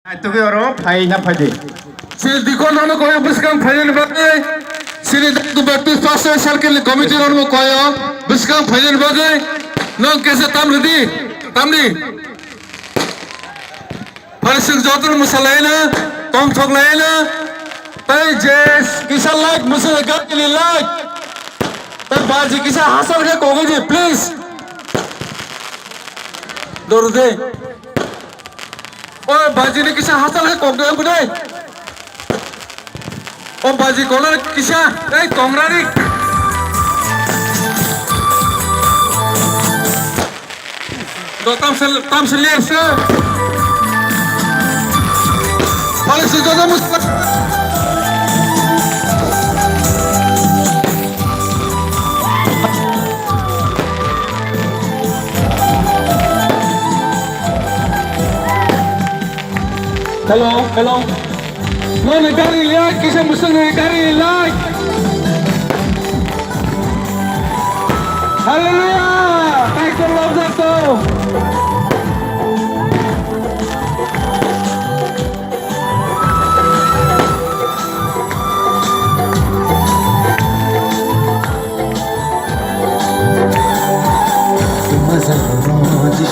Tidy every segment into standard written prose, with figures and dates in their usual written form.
Tuki oro phai na phai de. Sini dikon ono koyo biskang phailen bagai. Sini du Baptist Pastor Circle Committee ono koyo biskang phailen bagai. No kese tamri. Parisik jotor musalaina, tom thoglaina. Tai jes kisa like musala gat ke liye like. Tai baji kisa hasal ke koge ji please. Dor de. Oh baji ne kisa hasal ke koge am budai. Oh baji kolar kisa ei kongrari. Do tam se liye se. Parisik jotor musala. Hello. No negari like, kisa musuh negari like. Hallelujah. Thank you Lord Zato.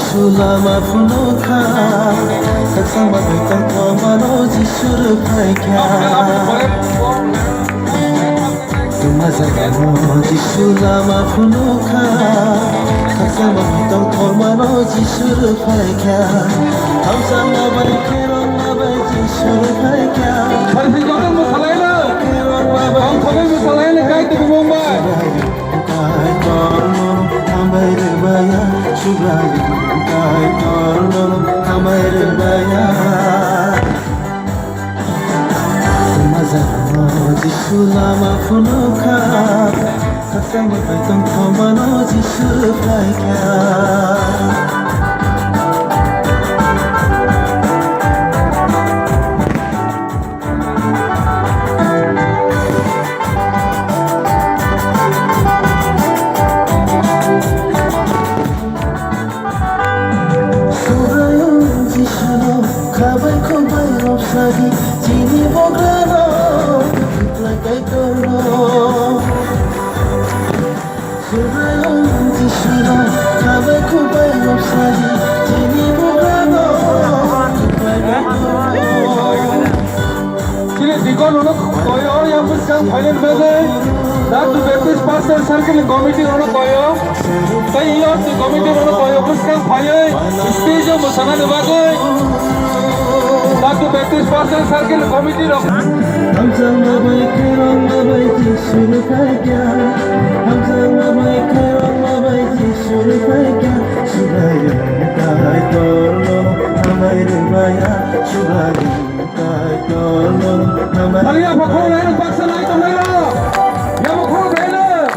Sulama funuka Saksama beton komano jisuru paikya Tumazagano jisulama funuka Saksama beton komano jisuru paikya Hamsama baikeron mabai jisuru paikya Parisik jotor musalaina. Tom thogai musalaina kai tu Mumbai. Kai korno ambai rebaya Subraya kai korno ambai rebaya Mazano jisulama funuka Kasama beton komano jisuru paikya Kabai kubai rosadi Jini bograno Lakai tono Surayong jishino Kabai kubai rosadi Jini bograno Lakai tono Sini dikon ono koyo yang biskang phailen bagai. Du Baptist Pastor Circle Committee ono koyo. Tai yo tu committee ono koyo biskang phailen. Stage musana de bagai. Du Baptist Pastor Circle Committee ro. Hamzang mabai kerong mabai jisuru paikya Hamzang mabai kerong mabai jisuru paikya Surayong kai torno amai rebaya Surayong kai torno amai Maria pakho lain paksa lai to lain. Ya pakho lain.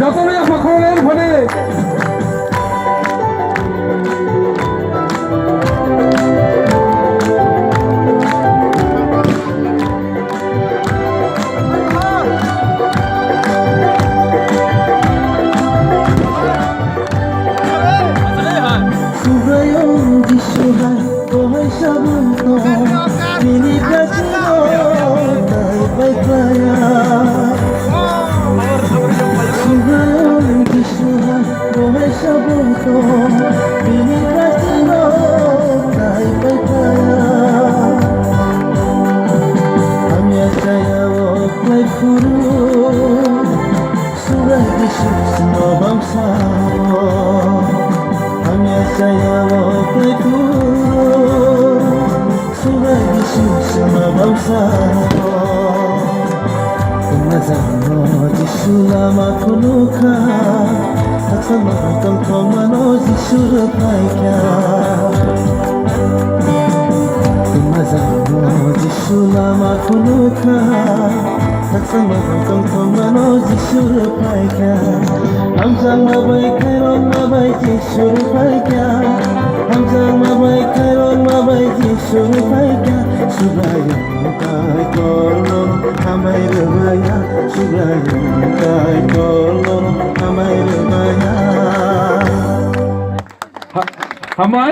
Jotor ya pakho lain phane. Surayong jisuhan kohai sabuto Mini kasino kai baikaya Surayong jisuhan kohai sabuto Mini kasino kai baikaya Amya saya wokai furu Surai jisu semua bangsa Saya wokai guru Surai Yesu sama bangsa Mazano Yesu lama funuka Taksama beton komano Yesu repaika Mazano Yesu lama funuka Taksama beton komano Yesu repaika Hamzang mabai kerong mabai Yesu repaika Hamzang mabai kerong mabai Yesu repaika Surayong kai korno amai rebaya Surayong kai korno amai rebaya हमारे